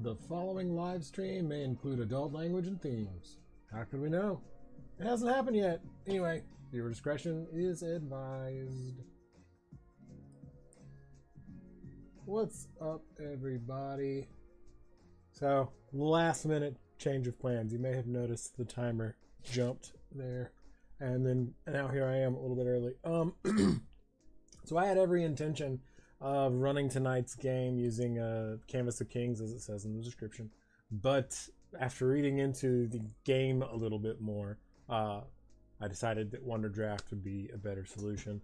The following live stream may include adult language and themes. How could we know? It hasn't happened yet. Anyway, viewer discretion is advised. What's up, everybody? So, last minute change of plans. You may have noticed the timer jumped there. And now here I am a little bit early. So I had every intention of running tonight's game using Canvas of Kings, as it says in the description. But after reading into the game a little bit more, I decided that Wonder Draft would be a better solution.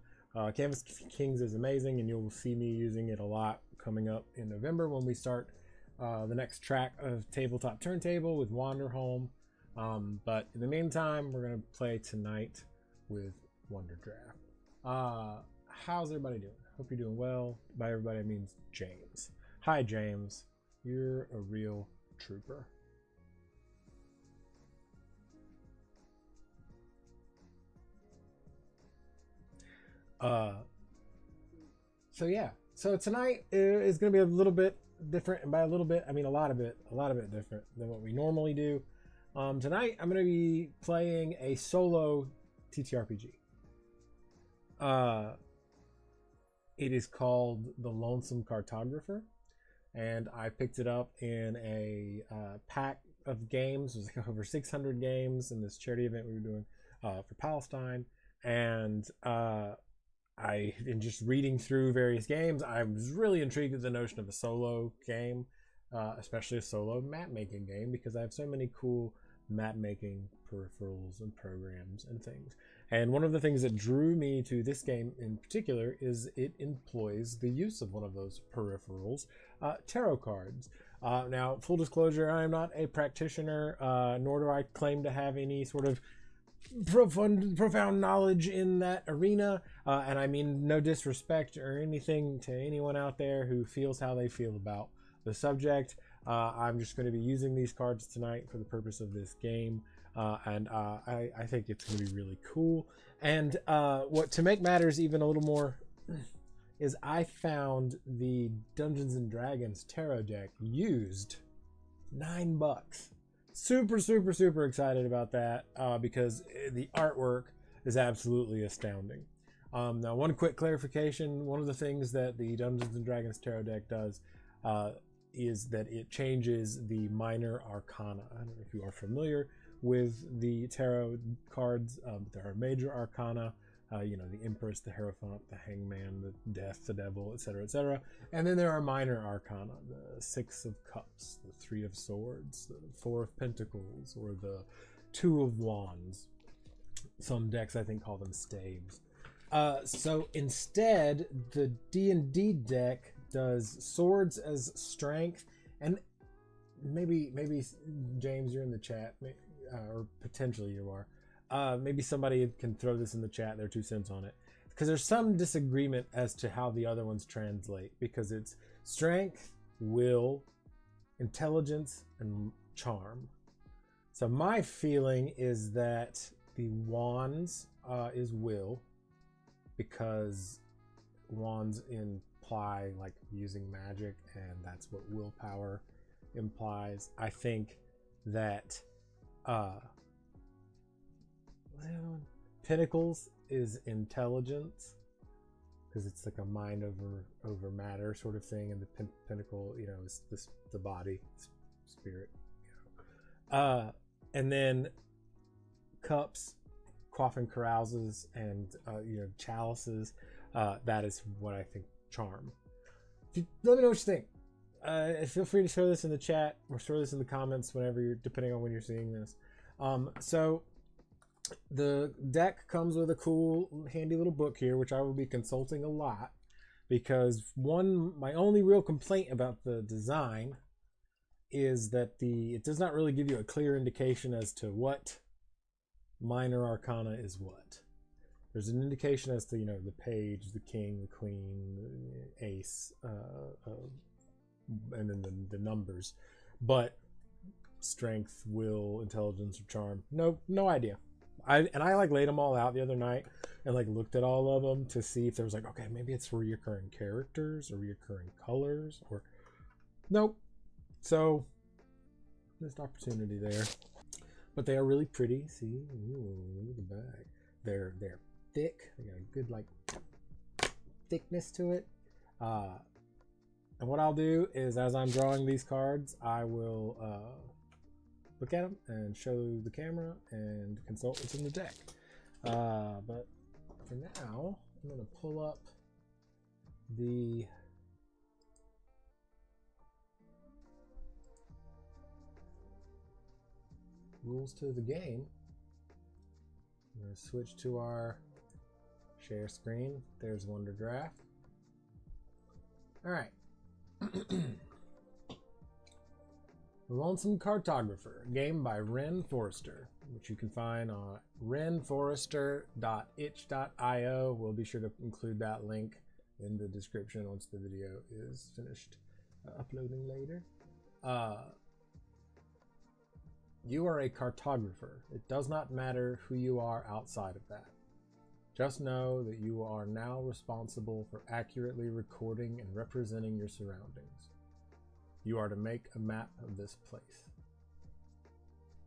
Canvas of Kings is amazing, and you'll see me using it a lot coming up in November when we start the next track of Tabletop Turntable with Wander Home. But in the meantime, we're going to play tonight with Wonder Draft. How's everybody doing? Hope you're doing well. By everybody, I mean James. Hi, James. You're a real trooper. So yeah. So tonight is going to be a little bit different, and by a little bit, I mean a lot of it different than what we normally do. Tonight, I'm going to be playing a solo TTRPG. It is called The Lonesome Cartographer, and I picked it up in a pack of games. There's like over 600 games in this charity event we were doing for Palestine, and in just reading through various games, I was really intrigued with the notion of a solo game, especially a solo map making game, because I have so many cool map making peripherals and programs and things. And one of the things that drew me to this game in particular is it employs the use of one of those peripherals, tarot cards. Now, full disclosure, I am not a practitioner, nor do I claim to have any sort of profound knowledge in that arena, and I mean no disrespect or anything to anyone out there who feels how they feel about the subject. I'm just going to be using these cards tonight for the purpose of this game, and I think it's going to be really cool. And what to make matters even a little more is I found the Dungeons and Dragons tarot deck used $9. Super excited about that because the artwork is absolutely astounding. Now, one quick clarification: one of the things that the Dungeons and Dragons tarot deck does is that it changes the minor arcana. I don't know if you are familiar with the tarot cards, but there are major arcana. You know, the Empress, the Hierophant, the Hangman, the Death, the Devil, etc., etc. And then there are minor arcana, the Six of Cups, the Three of Swords, the Four of Pentacles, or the Two of Wands. Some decks, I think, call them staves. So instead, the D&D deck does swords as strength, and maybe James, you're in the chat, or potentially you are. Maybe somebody can throw this in the chat, their 2 cents on it, because there's some disagreement as to how the other ones translate, because it's strength, will, intelligence, and charm. So my feeling is that the wands is will, because wands imply like using magic, and that's what willpower implies. I think that Pentacles is intelligence, because it's like a mind over matter sort of thing, and the pentacle, you know, is the body, spirit, you know. And then cups, quaffing carouses, and you know, chalices. That is what I think charm. Let me know what you think. Feel free to throw this in the chat or throw this in the comments whenever you're, depending on when you're seeing this. So the deck comes with a cool, handy little book here, which I will be consulting a lot, because my only real complaint about the design is that it does not really give you a clear indication as to what minor arcana is what. There's an indication as to, you know, the page, the king, the queen, the ace, and then the numbers, but strength, will, intelligence, or charm, no idea. I like laid them all out the other night and like looked at all of them to see if there was like, okay, maybe it's reoccurring characters or reoccurring colors, or nope. So missed opportunity there, but they are really pretty. See, ooh, look at the back. They're thick. They got a good like thickness to it. And what I'll do is, as I'm drawing these cards, I will look at them and show the camera and consult what's in the deck. But for now, I'm going to pull up the rules to the game. I'm going to switch to our share screen. There's Wonder Draft. All right. Lonesome Cartographer, game by Ren Forrester, which you can find on renforrester.itch.io. We'll be sure to include that link in the description once the video is finished uploading later. You are a cartographer. It does not matter who you are outside of that. Just know that you are now responsible for accurately recording and representing your surroundings. You are to make a map of this place.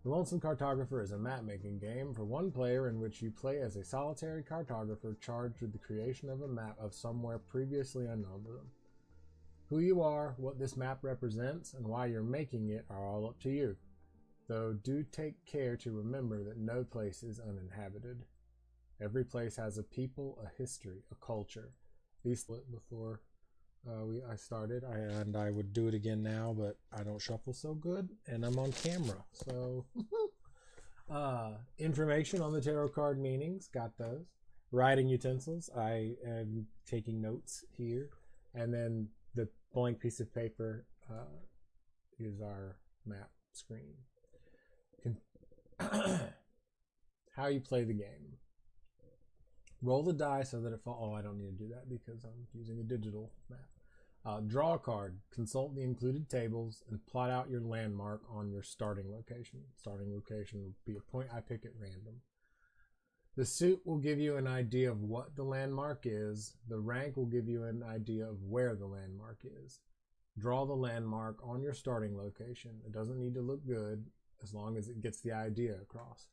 The Lonesome Cartographer is a map-making game for one player in which you play as a solitary cartographer charged with the creation of a map of somewhere previously unknown to them. Who you are, what this map represents, and why you're making it are all up to you. though do take care to remember that no place is uninhabited. Every place has a people, a history, a culture. These split before I started, and I would do it again now, but I don't shuffle so good, and I'm on camera, so information on the tarot card meanings, got those. Writing utensils, I am taking notes here, and then the blank piece of paper is our map screen. How you play the game. Roll the die so that it falls. Oh, I don't need to do that because I'm using a digital map. Draw a card, consult the included tables, and plot out your landmark on your starting location. Starting location will be a point I pick at random. The suit will give you an idea of what the landmark is. The rank will give you an idea of where the landmark is. Draw the landmark on your starting location. It doesn't need to look good as long as it gets the idea across.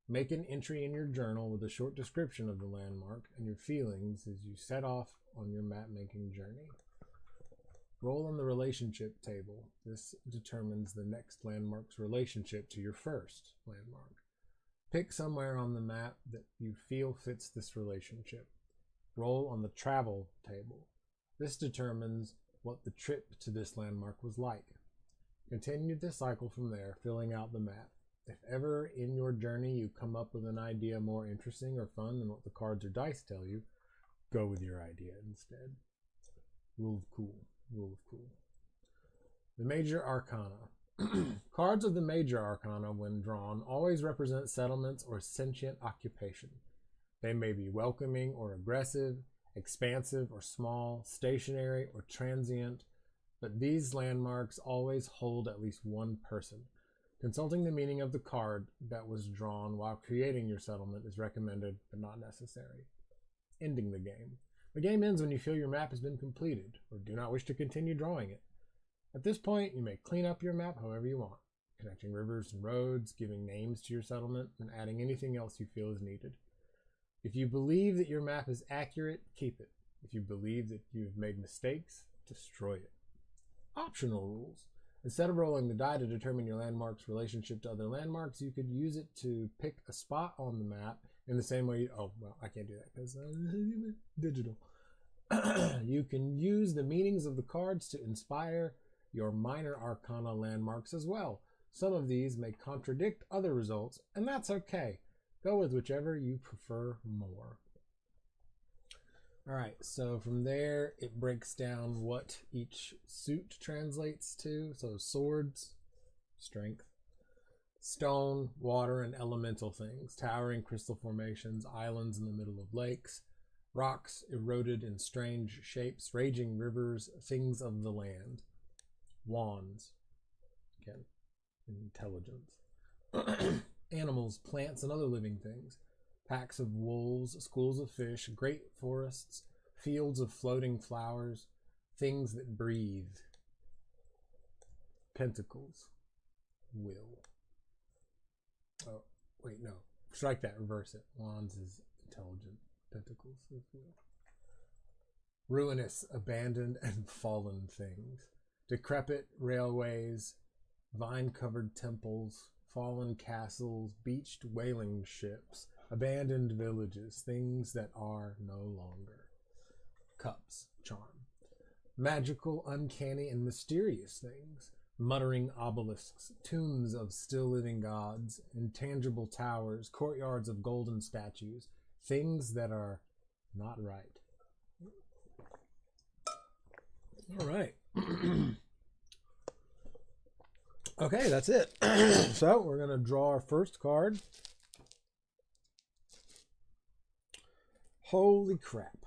Make an entry in your journal with a short description of the landmark and your feelings as you set off on your map-making journey. Roll on the relationship table. This determines the next landmark's relationship to your first landmark. Pick somewhere on the map that you feel fits this relationship. Roll on the travel table. This determines what the trip to this landmark was like. Continue this cycle from there, filling out the map. If ever in your journey you come up with an idea more interesting or fun than what the cards or dice tell you, go with your idea instead. Rule of cool. Rule of cool. The Major Arcana. Cards of the Major Arcana, when drawn, always represent settlements or sentient occupation. They may be welcoming or aggressive, expansive or small, stationary or transient, but these landmarks always hold at least one person. Consulting the meaning of the card that was drawn while creating your settlement is recommended but not necessary. Ending the game. The game ends when you feel your map has been completed or do not wish to continue drawing it. At this point, you may clean up your map however you want, connecting rivers and roads, giving names to your settlement, and adding anything else you feel is needed. If you believe that your map is accurate, keep it. If you believe that you have made mistakes, destroy it. Optional rules. Instead of rolling the die to determine your landmark's relationship to other landmarks, you could use it to pick a spot on the map in the same way. Oh, well, I can't do that because digital. You can use the meanings of the cards to inspire your minor arcana landmarks as well. Some of these may contradict other results, and that's okay. Go with whichever you prefer more. All right, so from there, it breaks down what each suit translates to. So swords, strength, stone, water, and elemental things, towering crystal formations, islands in the middle of lakes, rocks eroded in strange shapes, raging rivers, things of the land, wands, again, intelligence, animals, plants, and other living things, packs of wolves, schools of fish, great forests, fields of floating flowers, things that breathe, pentacles, will. Oh, wait, no. Strike that, reverse it. Wands is intelligent, pentacles is will. Ruinous, abandoned, and fallen things, decrepit railways, vine-covered temples, fallen castles, beached whaling ships, abandoned villages, things that are no longer. Cups, charm. Magical, uncanny, and mysterious things. Muttering obelisks, tombs of still living gods, intangible towers, courtyards of golden statues, things that are not right. All right. Okay, that's it. So we're going to draw our first card. Holy crap.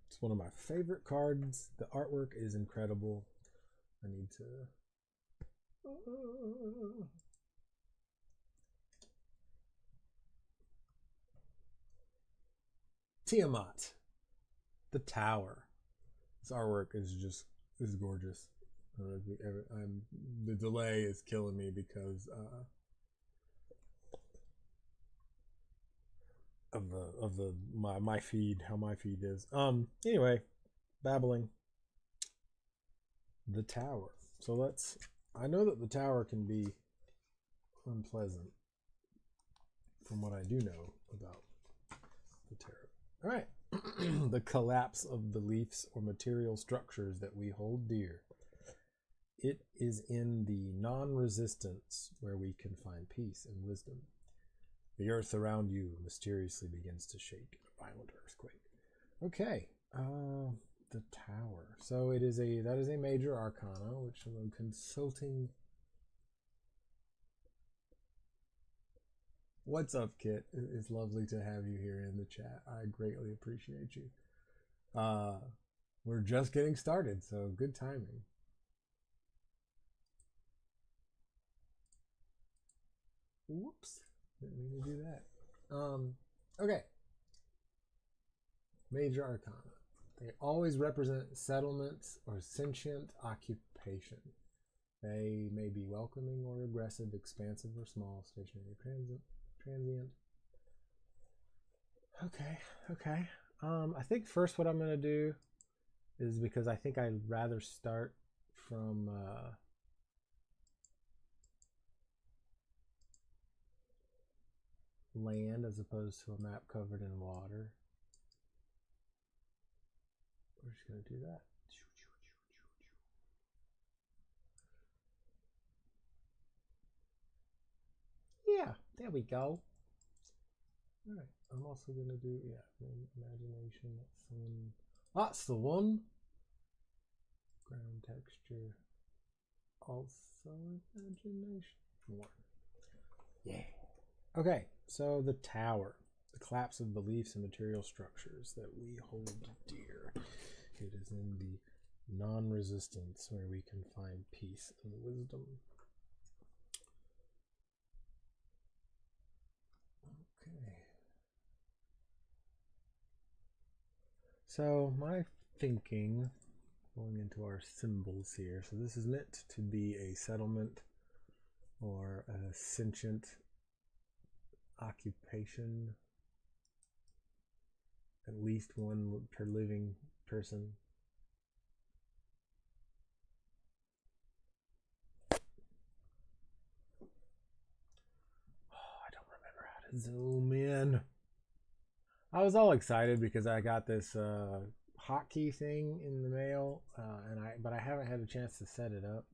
It's one of my favorite cards. The artwork is incredible. I need to... Tiamat. The Tower. This artwork is gorgeous. The delay is killing me because of my feed, how my feed is. Anyway, babbling. The Tower. So I know that the Tower can be unpleasant from what I do know about the tarot. All right. The collapse of beliefs or material structures that we hold dear. It is in the non-resistance where we can find peace and wisdom. The earth around you mysteriously begins to shake in a violent earthquake. Okay, the Tower. So that is a major arcana, which I'm consulting. What's up, Kit? It's lovely to have you here in the chat. I greatly appreciate you. We're just getting started, so good timing. Whoops, didn't mean to do that. Okay. Major arcana. They always represent settlements or sentient occupation. They may be welcoming or aggressive, expansive or small, stationary, transient. Okay. I think first what I'm going to do is, because I think I'd rather start from land as opposed to a map covered in water. We're just going to do that. Yeah, there we go. All right, I'm also going to do, imagination. That's the one. Ground texture. Also imagination. One. Yeah. Okay, so the Tower. The collapse of beliefs and material structures that we hold dear. It is in the non-resistance where we can find peace and wisdom. Okay. So my thinking, going into our symbols here, so this is meant to be a settlement or a sentient occupation, at least one per living person. Oh, I don't remember how to zoom in. I was all excited because I got this hotkey thing in the mail, but I haven't had a chance to set it up.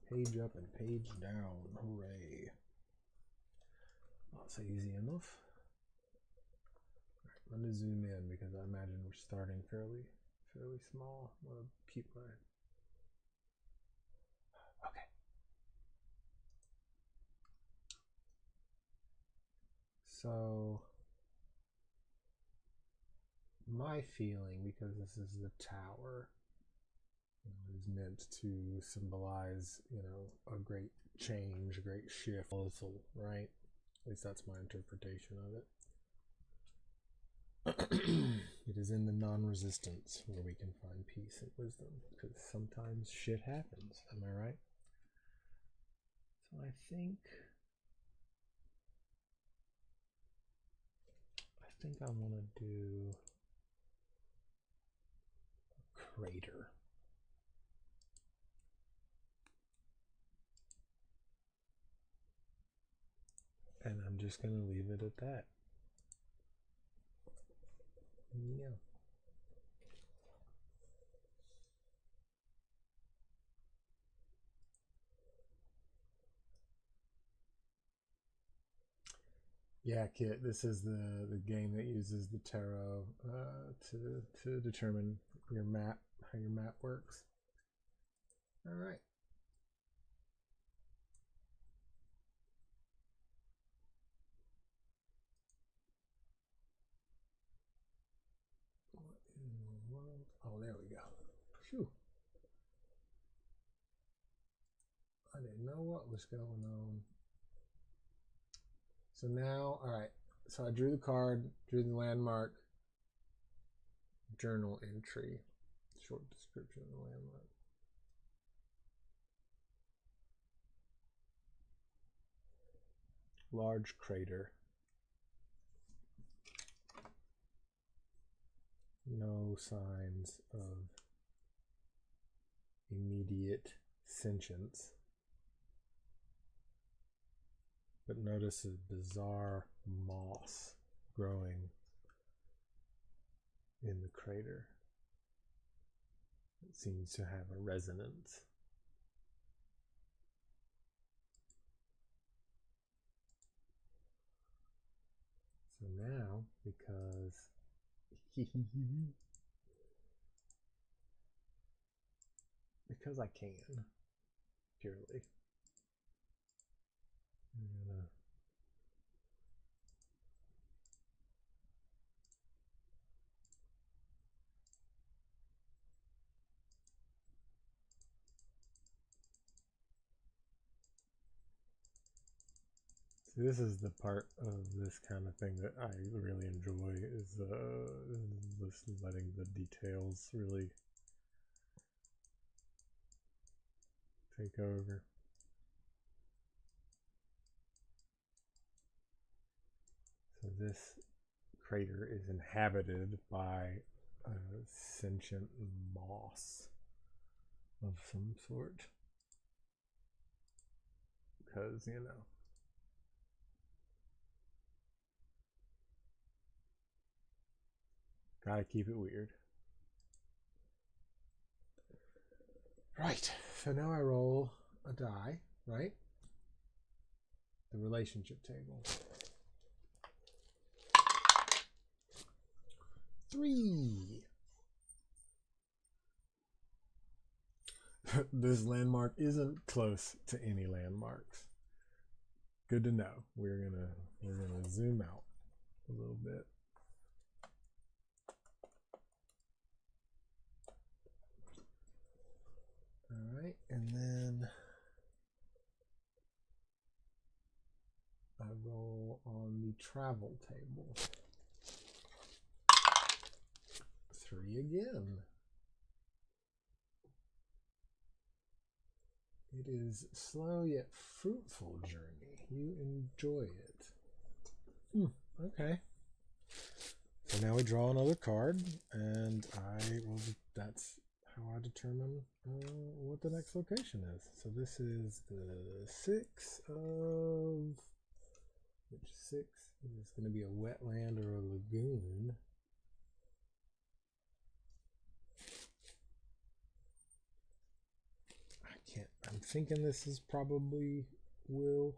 Page up and page down. Hooray. Not so easy enough. All right, let me zoom in because I imagine we're starting fairly small. I'm going to keep my... Okay. So my feeling, because this is the Tower, is meant to symbolize, a great change, a great shift, right? At least that's my interpretation of it. It is in the non-resistance where we can find peace and wisdom, because sometimes shit happens. Am I right? So I think I want to do a crater. And I'm just going to leave it at that. Yeah. Yeah, Kit, this is the game that uses the tarot to determine your map, how your map works. All right. What in the world? Oh, there we go. Phew. I didn't know what was going on. So now, all right. So I drew the card, drew the landmark, journal entry, short description of the landmark. Large crater. no signs of immediate sentience. But notice a bizarre moss growing in the crater. It seems to have a resonance. So now, because I can, purely, I'm gonna this is the part of this kind of thing that I really enjoy, is just letting the details really take over. So this crater is inhabited by a sentient moss of some sort. Because, you know, gotta keep it weird. Right, so now I roll a die, right? The relationship table. 3. This landmark isn't close to any landmarks. Good to know. We're gonna zoom out a little bit. All right, and then I roll on the travel table. 3 again. It is slow yet fruitful journey. You enjoy it. Okay. So now we draw another card, and that's how I determine what the next location is. So this is the 6 of, which 6 is going to be a wetland or a lagoon. I'm thinking this is probably will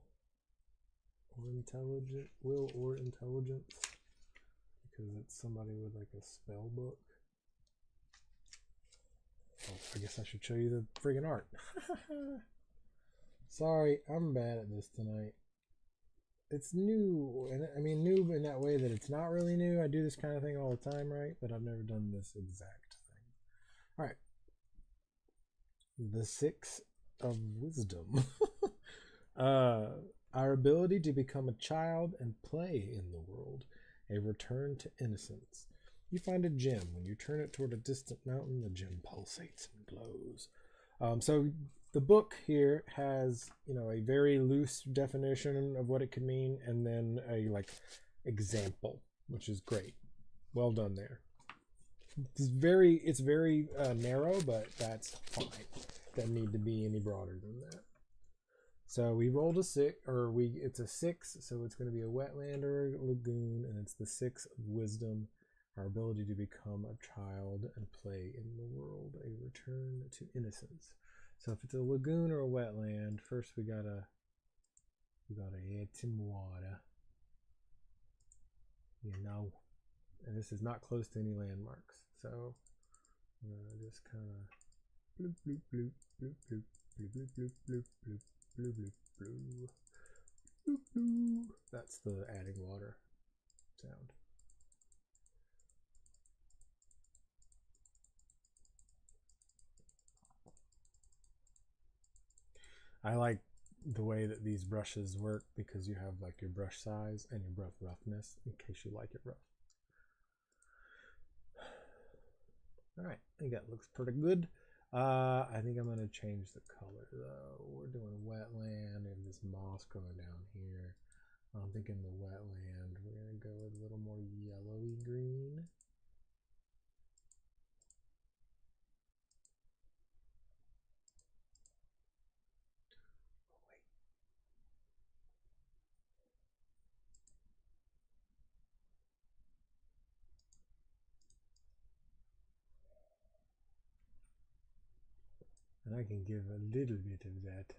or intelligence, because it's somebody with like a spell book. Oh, I guess I should show you the friggin' art. Sorry, I'm bad at this tonight. It's new, and I mean new in that way that it's not really new. I do this kind of thing all the time, right? But I've never done this exact thing. All right. The 6 of wisdom. Our ability to become a child and play in the world, a return to innocence. You find a gem. When you turn it toward a distant mountain, the gem pulsates and glows. So the book here has, you know, a very loose definition of what it could mean, and then a like example, which is great. Well done there. It's very narrow, but that's fine. Doesn't need to be any broader than that. So we rolled a 6, it's a 6, so it's going to be a wetland or a lagoon, and it's the 6 of wisdom, our ability to become a child and play in the world, a return to innocence. So if it's a lagoon or a wetland, first we gotta add some water, you know, and this is not close to any landmarks, so I'm gonna just kind of bloop bloop bloop bloop bloop bloop bloop bloop bloop bloop bloop bloop bloop bloop bloop. That's the adding water sound. I like the way that these brushes work because you have like your brush size and your brush roughness in case you like it rough. All right, I think that looks pretty good. I think I'm going to change the color though. We're doing wetland and this moss growing down here. I'm thinking the wetland, we're going to go with a little more yellowy green. And I can give a little bit of that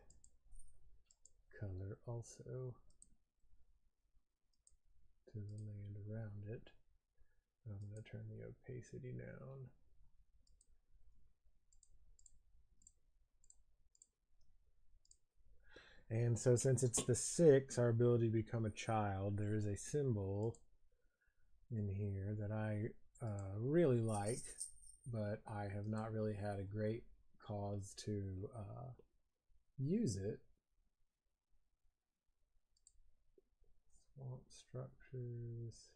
color also to the land around it. I'm going to turn the opacity down. And so since it's the 6, our ability to become a child, there is a symbol in here that I really like, but I have not really had a great cause to use it. Swamp structures.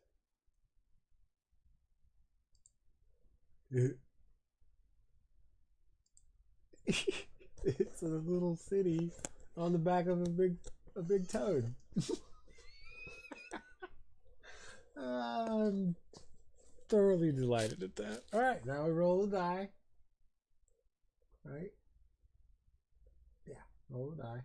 It's a little city on the back of a big toad. I'm thoroughly delighted at that. All right, now we roll the die. All right. Yeah, roll the die.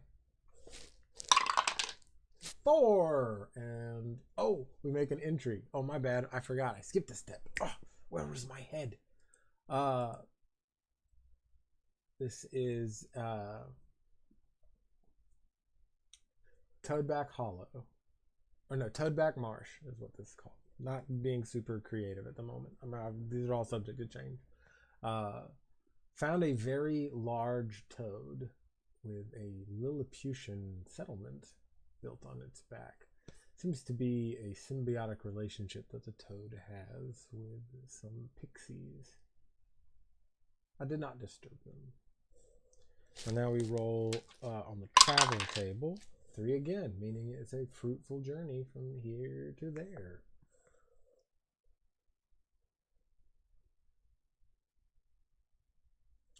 4, and oh, we make an entry. Oh, my bad. I forgot. I skipped a step. Oh, where was my head? This is Toadback Hollow. Or no, Toadback Marsh is what this is called. Not being super creative at the moment. These are all subject to change. Found a very large toad with a Lilliputian settlement built on its back. Seems to be a symbiotic relationship that the toad has with some pixies. I did not disturb them. So now we roll on the travel table. 3 again, meaning it's a fruitful journey from here to there.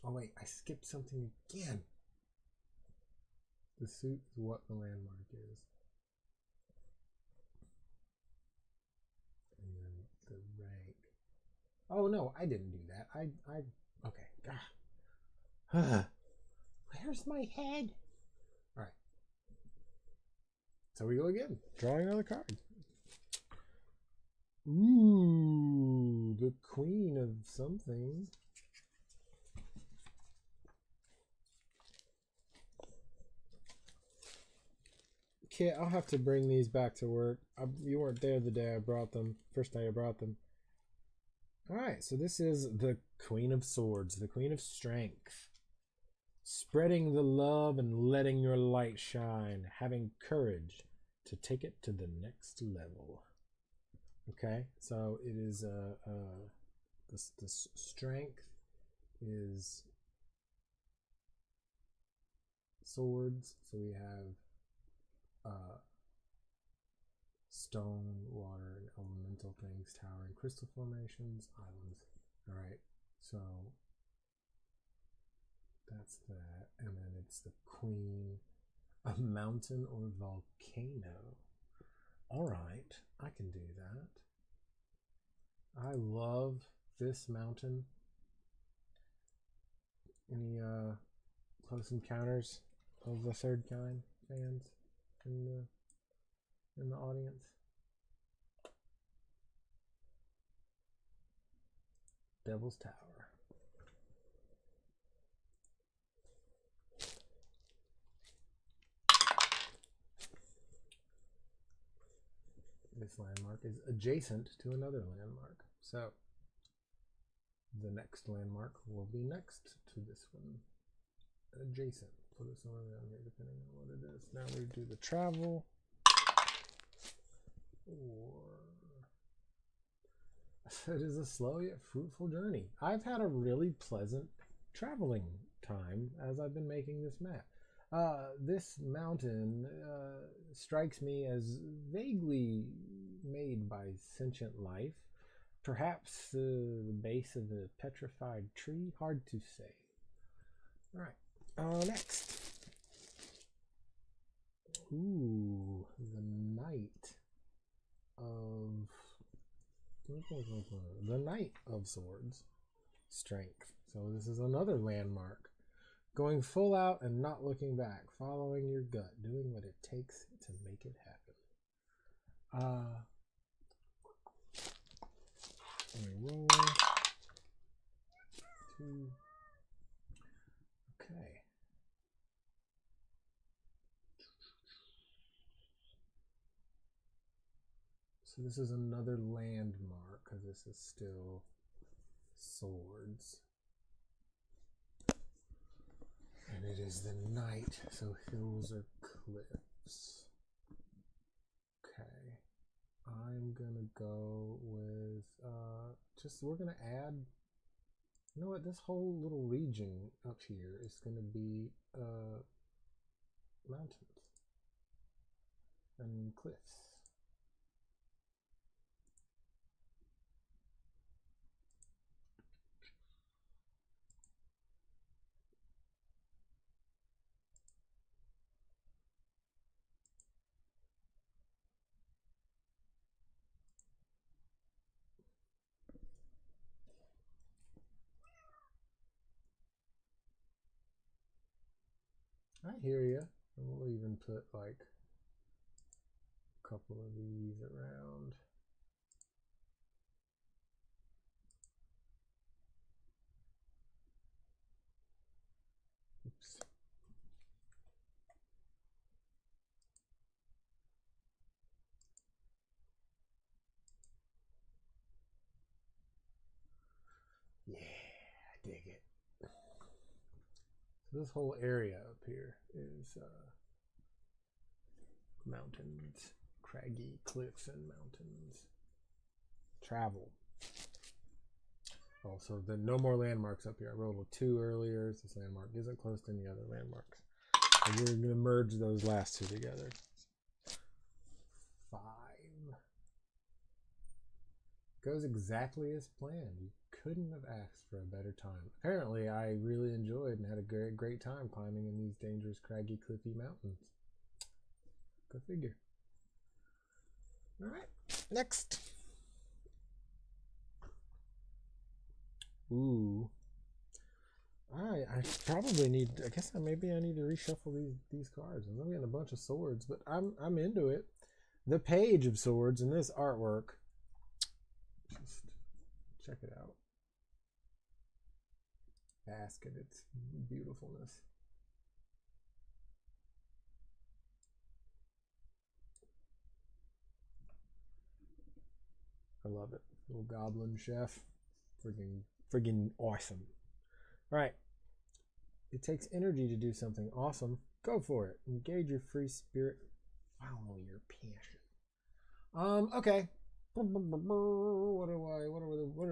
Oh wait, I skipped something again. The suit is what the landmark is. And then the rank. Oh no, I didn't do that. Okay. Where's my head? All right. So we go again. Drawing another card. Ooh, the queen of something. Okay, I'll have to bring these back to work. You weren't there the day I brought them. First day I brought them. All right, so this is the Queen of Swords, the Queen of Strength. Spreading the love and letting your light shine, having courage to take it to the next level. Okay, so it is this strength is swords. So we have stone, water, and elemental things, towering crystal formations, islands. All right, so that's that, and then it's the queen, a mountain or volcano. All right, I can do that. I love this mountain. Any Close Encounters of the Third Kind fans in the audience? Devil's Tower. This landmark is adjacent to another landmark. So the next landmark will be next to this one. Adjacent. Put it somewhere around here depending on what it is. Now we do the travel. It is a slow yet fruitful journey. I've had a really pleasant traveling time as I've been making this map. This mountain strikes me as vaguely made by sentient life. Perhaps the base of a petrified tree. Hard to say. All right. Next. Ooh, the Knight of Swords. Strength. So this is another landmark. Going full out and not looking back, following your gut, doing what it takes to make it happen. Let me roll. 2. Okay. So this is another landmark because this is still swords. And it is the night, so hills or cliffs. Okay. I'm gonna go with we're gonna add, you know what, this whole little region up here is gonna be mountains and cliffs. I hear you. And we'll even put like a couple of these around. Oops. Yeah, I dig it. So this whole area up here is mountains, craggy cliffs and mountains. Travel. Also, then no more landmarks up here. I rolled a 2 earlier. This landmark isn't close to any other landmarks. And we're going to merge those last two together. 5. Goes exactly as planned. You couldn't have asked for a better time. Apparently, I really enjoyed and had a great time climbing in these dangerous, craggy, cliffy mountains. Go figure. All right, next. Ooh. I probably need. I guess maybe I need to reshuffle these cards. I'm getting a bunch of swords, but I'm into it. The Page of Swords in this artwork. Just check it out. Bask in its beautifulness. I love it. Little goblin chef. Friggin' awesome. All right. It takes energy to do something awesome. Go for it. Engage your free spirit. Follow your passion. Okay. What do the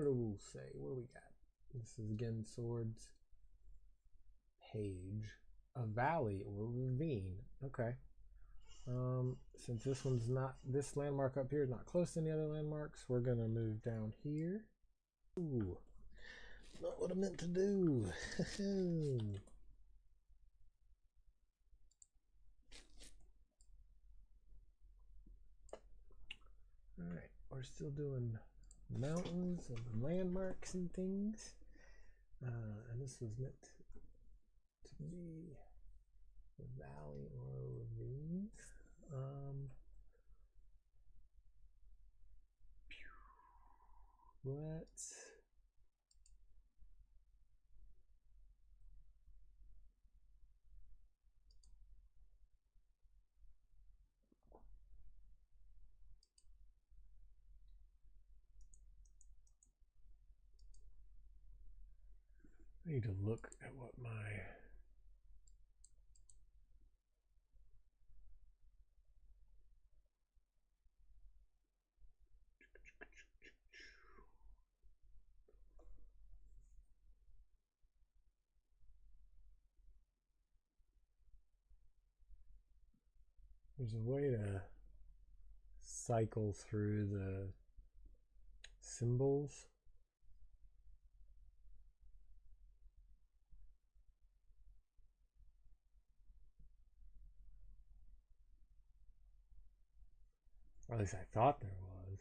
rules say? What do we got? This is again swords. Page. A valley or ravine. Okay. Since this landmark up here is not close to any other landmarks, we're gonna move down here. Ooh, not what I meant to do. All right, we're still doing mountains and landmarks and things, and this was meant to be a valley or a ravine. Let's I need to look at what my there's a way to cycle through the symbols. Or at least I thought there was.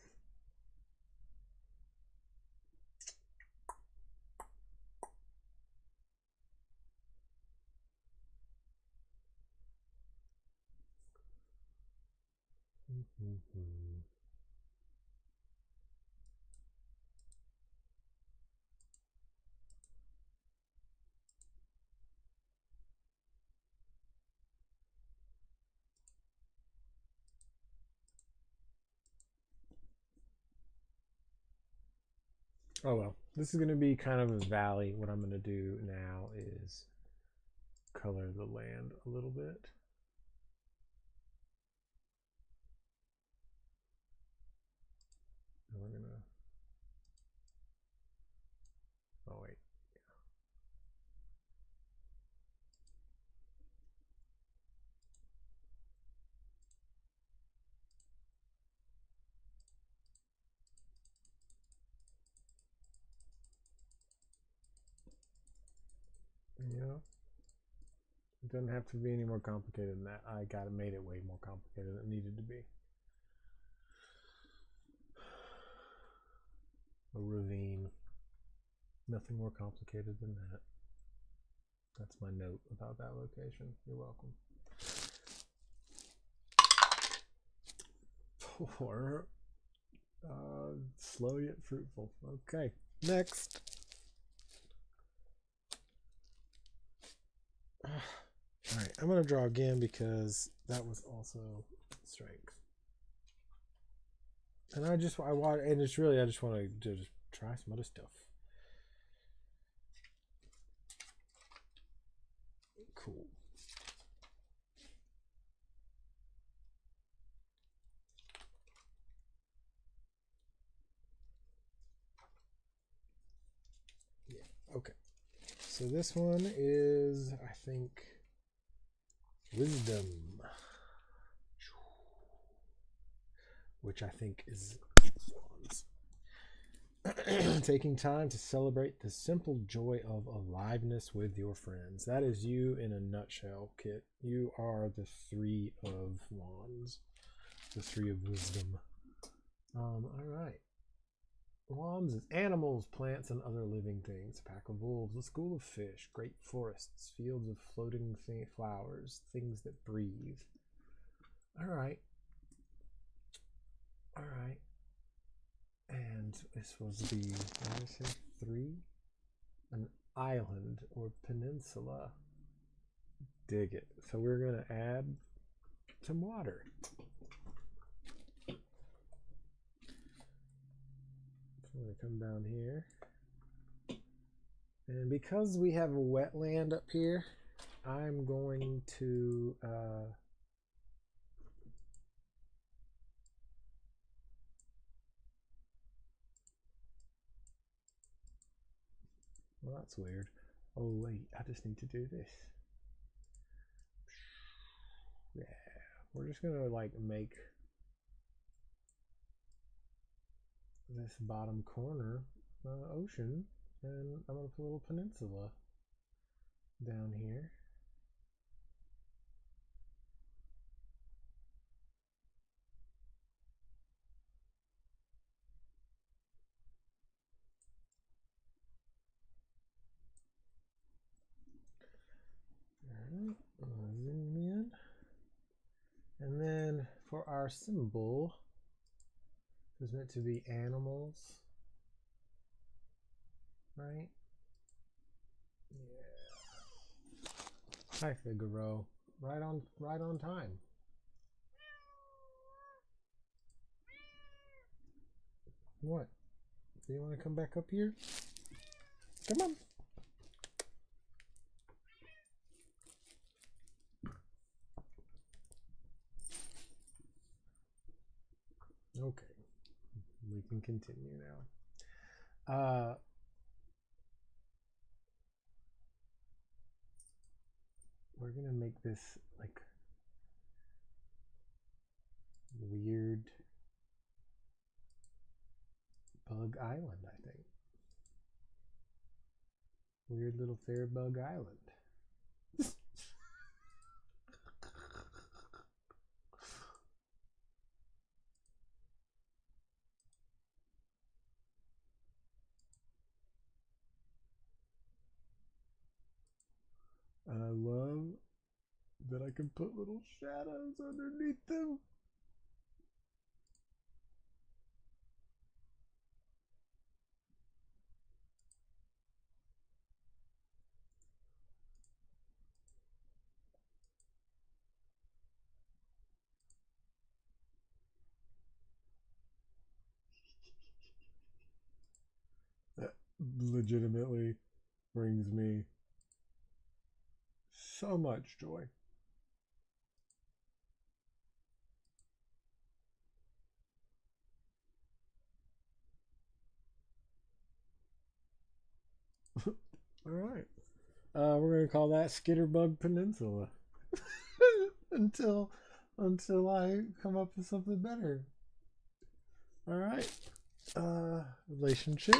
Oh well, this is going to be kind of a valley. What I'm going to do now is color the land a little bit. And we're going to, oh wait. Yeah, it doesn't have to be any more complicated than that. I made it way more complicated than it needed to be. A ravine. Nothing more complicated than that. That's my note about that location. You're welcome. Poor. Slow yet fruitful. Okay, next. All right, I'm going to draw again because that was also strength. And I just want, and it's really, I just want to just try some other stuff. Cool. Yeah, okay. So this one is, I think, wisdom, which I think is wands. Taking time to celebrate the simple joy of aliveness with your friends. That is you in a nutshell, Kit. You are the 3 of wands, the 3 of wisdom. All right. Wands is animals, plants, and other living things. A pack of wolves, a school of fish, great forests, fields of floating flowers, things that breathe. All right. All right. And this was the, what did I say, 3? An island or peninsula. Dig it. So we're going to add some water. So I'm going to come down here. And because we have a wetland up here, I'm going to well, that's weird. Oh wait, I just need to do this. Yeah, we're just gonna like make this bottom corner ocean, and I'm gonna put a little peninsula down here. Alright, zoom in. And then for our symbol, it's meant to be animals, right? Yeah. Hi, Figaro. Right on time. What? Do you want to come back up here? Come on. Okay, we can continue now. We're gonna make this like weird bug island, I think. Weird little fair bug island. I love that I can put little shadows underneath them. legitimately brings me so much joy. All right. We're gonna call that Skitterbug Peninsula until I come up with something better. All right. Relationship.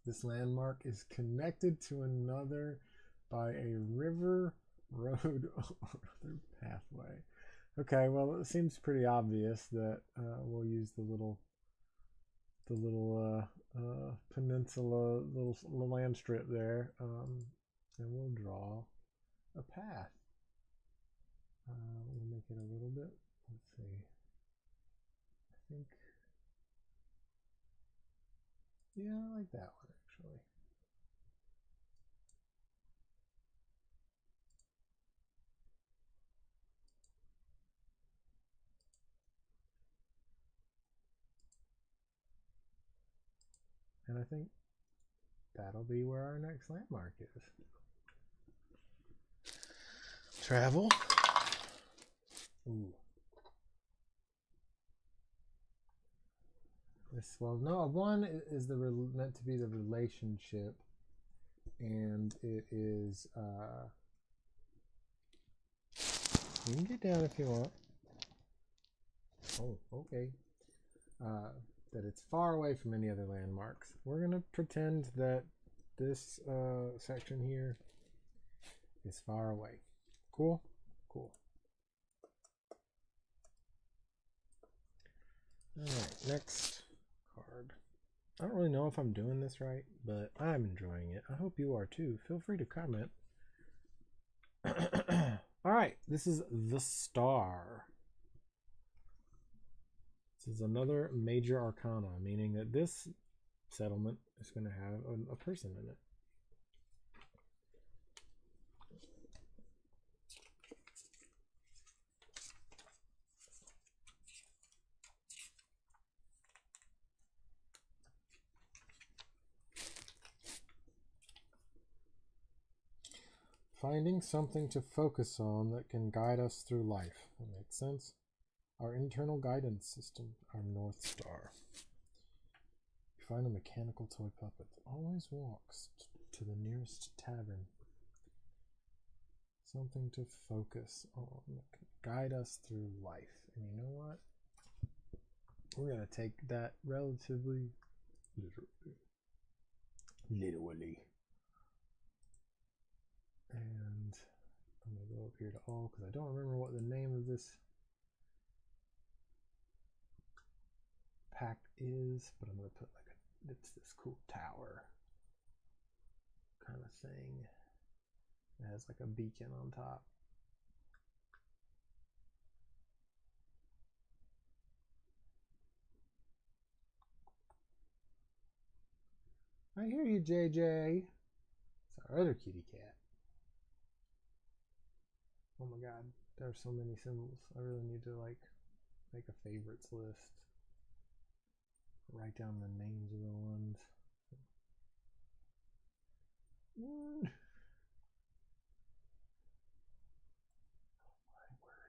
This landmark is connected to another by a river, road, or other pathway. Okay, well, it seems pretty obvious that we'll use the little peninsula, little land strip there, and we'll draw a path. We'll make it a little bit. Let's see. I think, yeah, I like that one actually. And I think that'll be where our next landmark is. Travel. Ooh. This, well, no, one is meant to be the relationship, and it is. You can get down if you want. Oh, okay. That it's far away from any other landmarks. We're gonna pretend that this section here is far away. Cool? Cool. Alright, next card. I don't really know if I'm doing this right, but I'm enjoying it. I hope you are too. Feel free to comment. Alright, this is the Star. This is another major arcana, meaning that this settlement is going to have a person in it. Finding something to focus on that can guide us through life. That makes sense. Our internal guidance system, our North Star. You find a mechanical toy puppet that always walks to the nearest tavern. Something to focus on that can guide us through life. And you know what? We're going to take that relatively literally. And I'm going to go up here to all because I don't remember what the name of this pack is, but I'm going to put like it's this cool tower kind of thing. It has like a beacon on top. I hear you, JJ. It's our other kitty cat. Oh my god, there are so many symbols. I really need to like make a favorites list. Write down the names of the ones.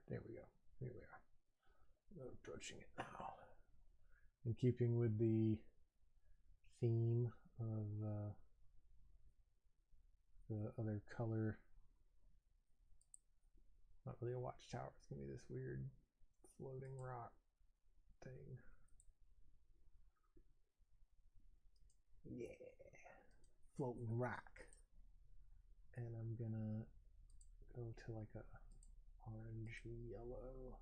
There we go. Here we are. I'm approaching it now. In keeping with the theme of the other color. Not really a watchtower. It's going to be this weird floating rock thing. Yeah. Floating rock. And I'm going to go to like a orangey yellow.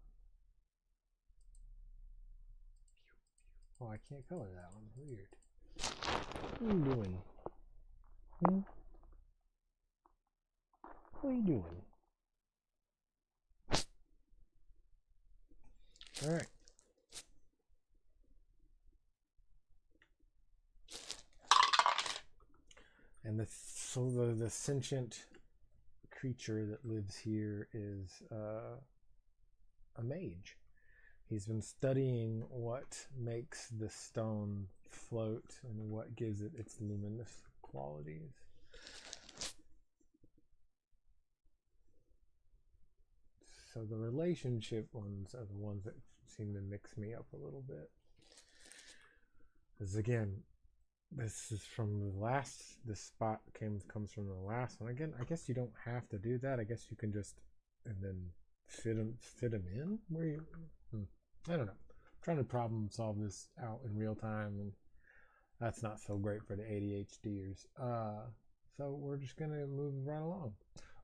Oh, I can't color that one. Weird. What are you doing? What are you doing? All right. And the sentient creature that lives here is a mage. He's been studying what makes the stone float and what gives it its luminous qualities. So the relationship ones are the ones that seem to mix me up a little bit. Because again, this is from the last, this spot comes from the last one. Again, I guess you don't have to do that. I guess you can just, and then fit them in where you, I don't know. I'm trying to problem solve this out in real time, and that's not so great for the ADHDers. So we're just gonna move right along.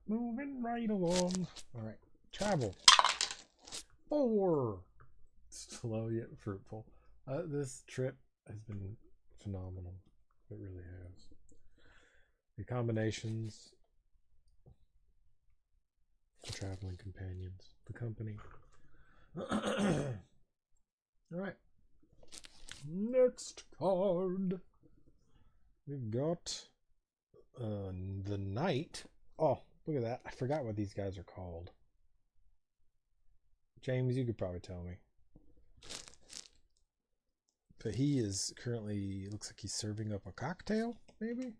Moving right along. All right, travel. 4. Slow yet fruitful. This trip has been phenomenal. It really has. The combinations, the traveling companions, the company. All right. Next card. We've got the Knight. Oh, look at that. I forgot what these guys are called. James, you could probably tell me. But he is currently, looks like he's serving up a cocktail, maybe?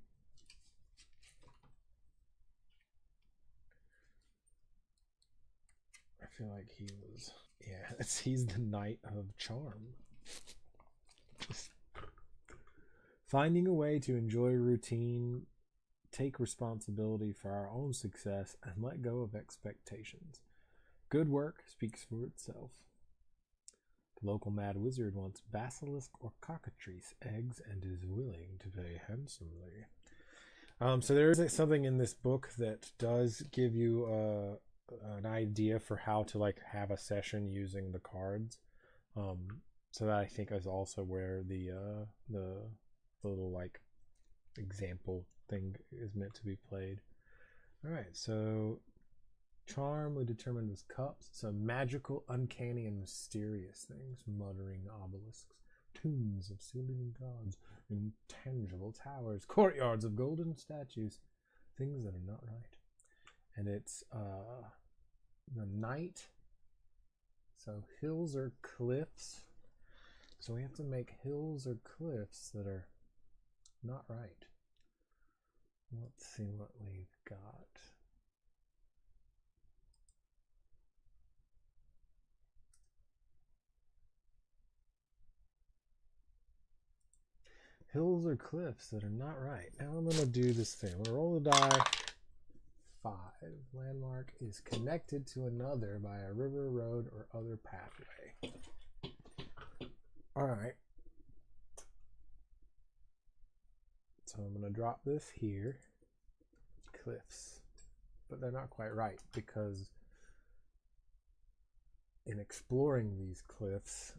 I feel like he was, yeah, he's the Knight of Charm. Finding a way to enjoy routine, take responsibility for our own success, and let go of expectations. Good work speaks for itself. The local mad wizard wants basilisk or cockatrice eggs and is willing to pay handsomely. So there is something in this book that does give you an idea for how to like have a session using the cards. So that I think is also where the little like example thing is meant to be played. All right, so charm we determined was cups. So magical, uncanny, and mysterious things. Muttering obelisks, tombs of Syrian gods, intangible towers, courtyards of golden statues, things that are not right. And it's the Knight. So hills or cliffs. So we have to make hills or cliffs that are not right. Let's see what we've got. Hills or cliffs that are not right. Now I'm going to do this thing. I'm going to roll the die. 5. Landmark is connected to another by a river, road, or other pathway. All right. So I'm going to drop this here. Cliffs. But they're not quite right because in exploring these cliffs,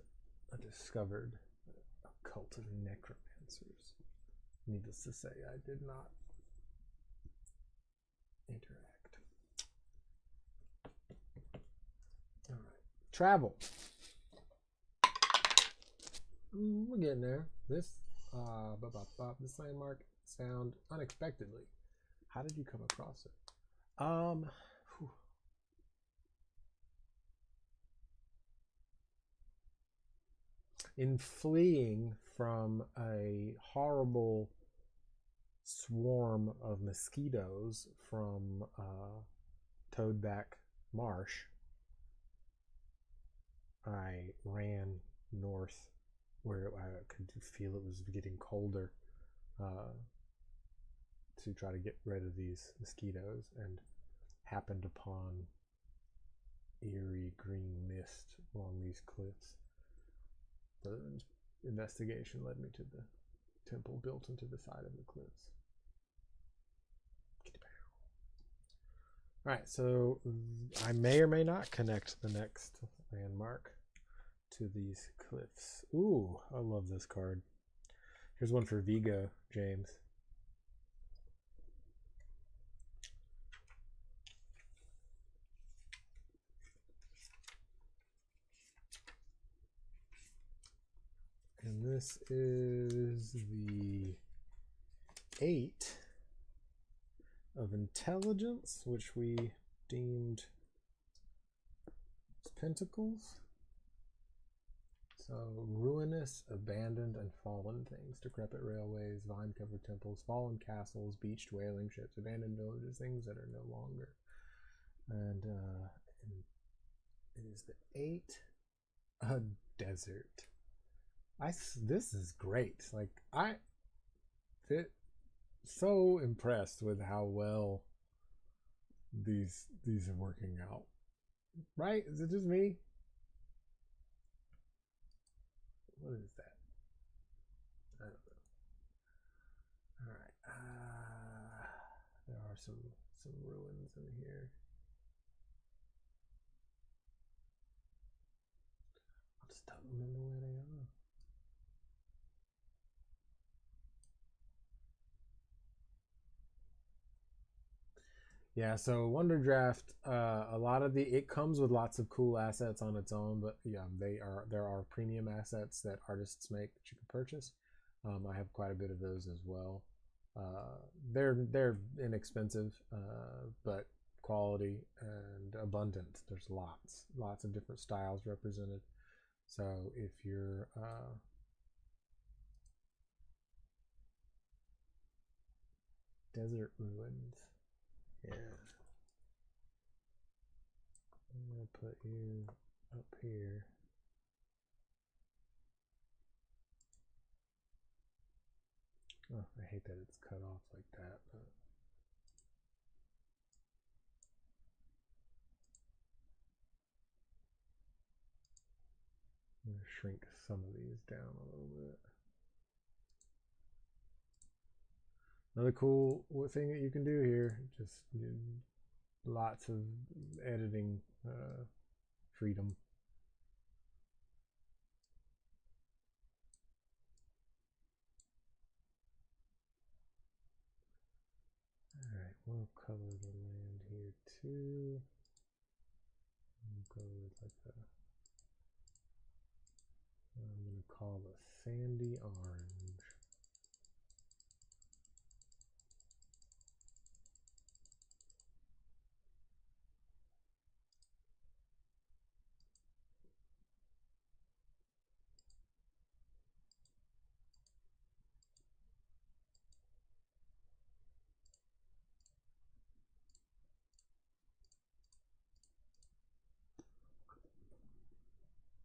I discovered a cult of necromancers. Needless to say, I did not interact. All right. Travel. We're getting there. This landmark found unexpectedly. How did you come across it? In fleeing from a horrible swarm of mosquitoes from Toadback Marsh, I ran north where I could feel it was getting colder to try to get rid of these mosquitoes, and happened upon eerie green mist along these cliffs. The investigation led me to the temple built into the side of the cliffs. All right, so I may or may not connect the next landmark to these cliffs. Ooh, I love this card. Here's one for Vigo, James. And this is the 8 of intelligence, which we deemed as pentacles. So, ruinous, abandoned, and fallen things, decrepit railways, vine-covered temples, fallen castles, beached whaling ships, abandoned villages, things that are no longer. And it is the 8, a desert. This is great. Like, I fit so impressed with how well these are working out. Right? Is it just me? What is that? I don't know. All right. There are some ruins in here. I just don't remember where they are. Yeah, so Wonder Draft, a lot of it comes with lots of cool assets on its own, but yeah, there are premium assets that artists make that you can purchase. I have quite a bit of those as well. They're inexpensive, but quality and abundant. There's lots of different styles represented. So if you're desert ruins. Yeah. I'm going to put you up here. Oh, I hate that it's cut off like that. But I'm going to shrink some of these down a little bit. Another cool thing that you can do here, just lots of editing freedom. Alright, we'll color the land here too. We'll go with like I'm going to call the sandy orange.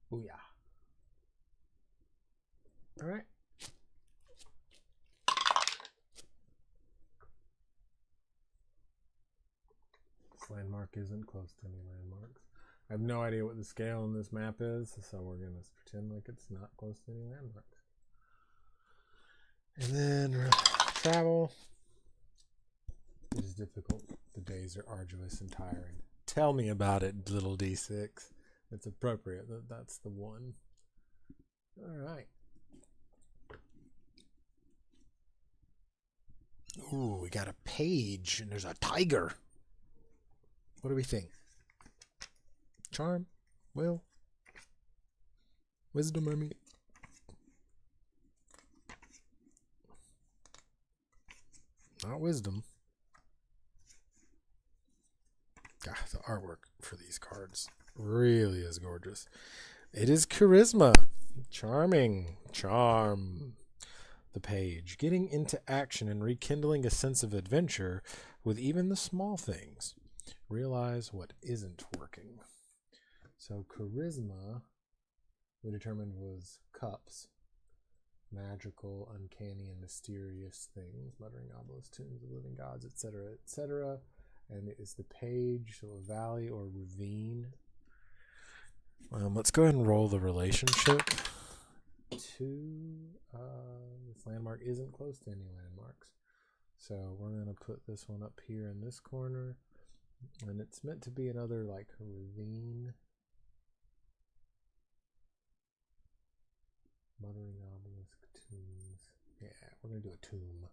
Booyah. All right. This landmark isn't close to any landmarks. I have no idea what the scale on this map is, so we're going to pretend like it's not close to any landmarks. And then travel. It is difficult. The days are arduous and tiring. Tell me about it, little D6. It's appropriate. That's the one. All right. Ooh, we got a page, and there's a tiger. What do we think? Charm? Will? Wisdom, I mean. Not wisdom. God, the artwork for these cards really is gorgeous. It is charisma. Charming. Charm. The page. Getting into action and rekindling a sense of adventure with even the small things. Realize what isn't working. So charisma, we determined, was cups. Magical, uncanny, and mysterious things. Muttering obelisks, tombs of living gods, etc., etc. And it is the page, so a valley or ravine. Let's go ahead and roll the relationship. 2. This landmark isn't close to any landmarks. So we're going to put this one up here in this corner. And it's meant to be another like ravine. Muttering obelisk, tombs. Yeah, we're going to do a tomb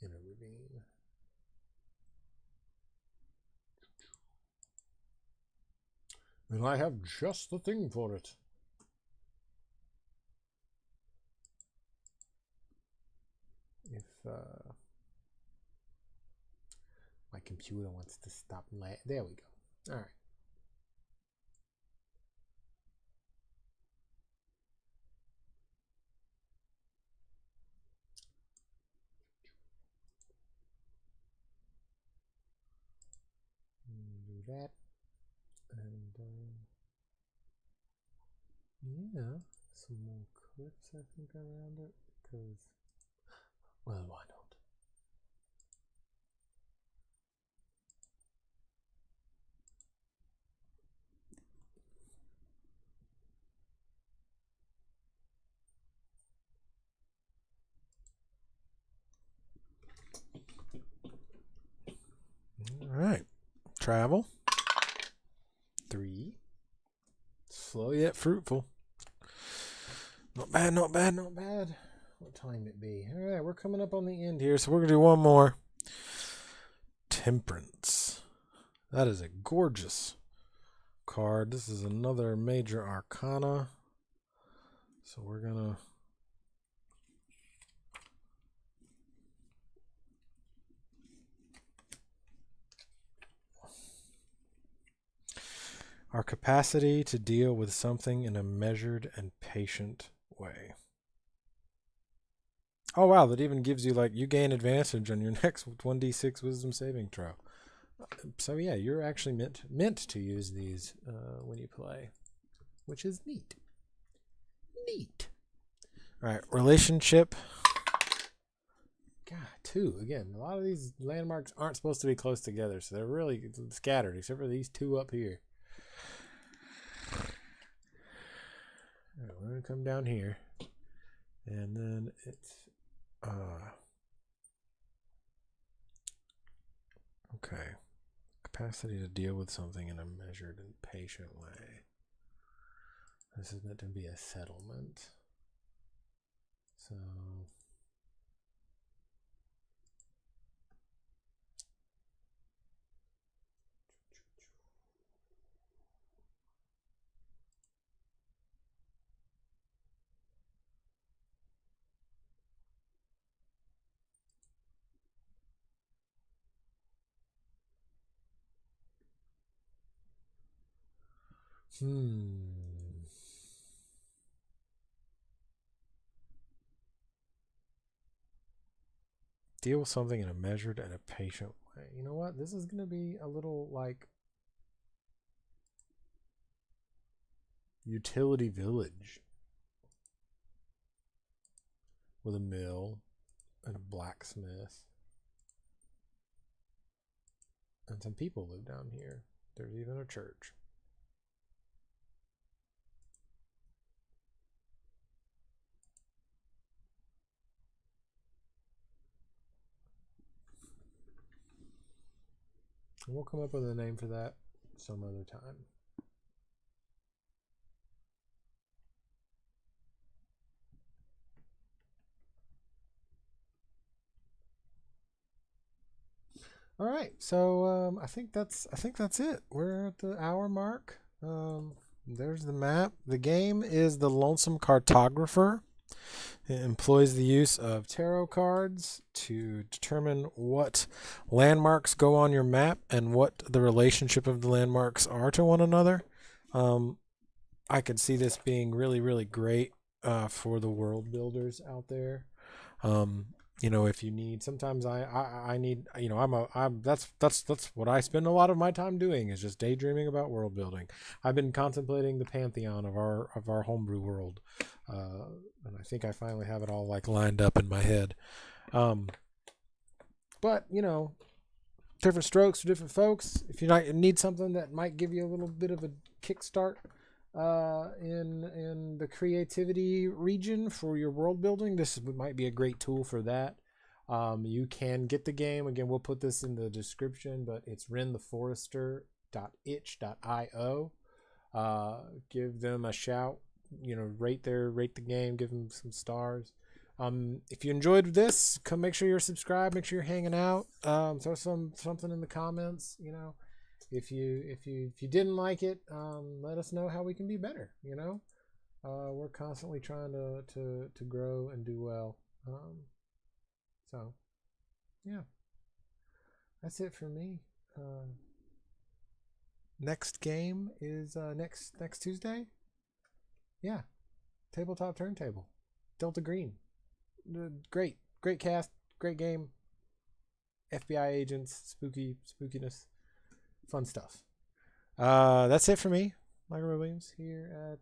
in a ravine. And I have just the thing for it. If my computer wants to stop, there we go. All right. that. And yeah, some more clips I think around it, because, well, why not? All right, travel. 3. Slow yet fruitful. Not bad, not bad, not bad. What time it be? All right, we're coming up on the end here, so we're gonna do one more. Temperance. That is a gorgeous card. This is another major arcana. So we're gonna our capacity to deal with something in a measured and patient way. Oh wow, that even gives you, like, you gain advantage on your next 1d6 wisdom saving throw. So yeah, you're actually meant to use these when you play, which is neat. Neat. All right, relationship. God, 2 again. A lot of these landmarks aren't supposed to be close together, so they're really scattered, except for these 2 up here. All right, we're gonna come down here, and then it's okay. Capacity to deal with something in a measured and patient way. This is meant to be a settlement. So deal with something in a measured and a patient way. You know what? This is going to be a little like utility village with a mill and a blacksmith. And some people live down here. There's even a church. And we'll come up with a name for that some other time. All right, so I think that's it. We're at the hour mark. There's the map. The game is the Lonesome Cartographer. It employs the use of tarot cards to determine what landmarks go on your map and what the relationship of the landmarks are to one another. I could see this being really, really great for the world builders out there. You know, if you need, sometimes I need, you know, that's what I spend a lot of my time doing, is just daydreaming about world building. I've been contemplating the pantheon of our homebrew world, and I think I finally have it all, like, lined up in my head. But you know, different strokes for different folks. If you need something that might give you a little bit of a kickstart in the creativity region for your world building, this might be a great tool for that. You can get the game. Again, we'll put this in the description, but it's rentheforester.itch.io. Give them a shout. You know, rate the game. Give them some stars. If you enjoyed this, come, make sure you're subscribed. Make sure you're hanging out. Throw something in the comments. You know, if you didn't like it, let us know how we can be better. You know, we're constantly trying to grow and do well. So yeah, that's it for me. Next game is next Tuesday. Yeah, tabletop turntable, Delta Green. Great cast, great game. FBI agents, spookiness, fun stuff. That's it for me. Michael Williams here at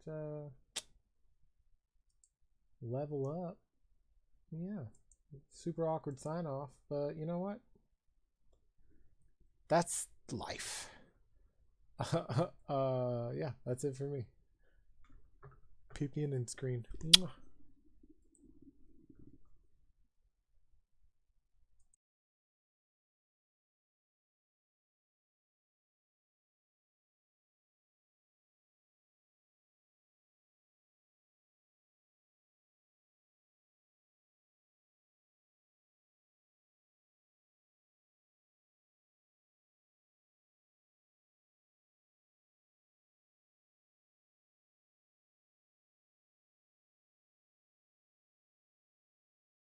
Level Up. Yeah. Super awkward sign off, but you know what? That's life. Yeah, that's it for me. Peep me in screen. Mwah.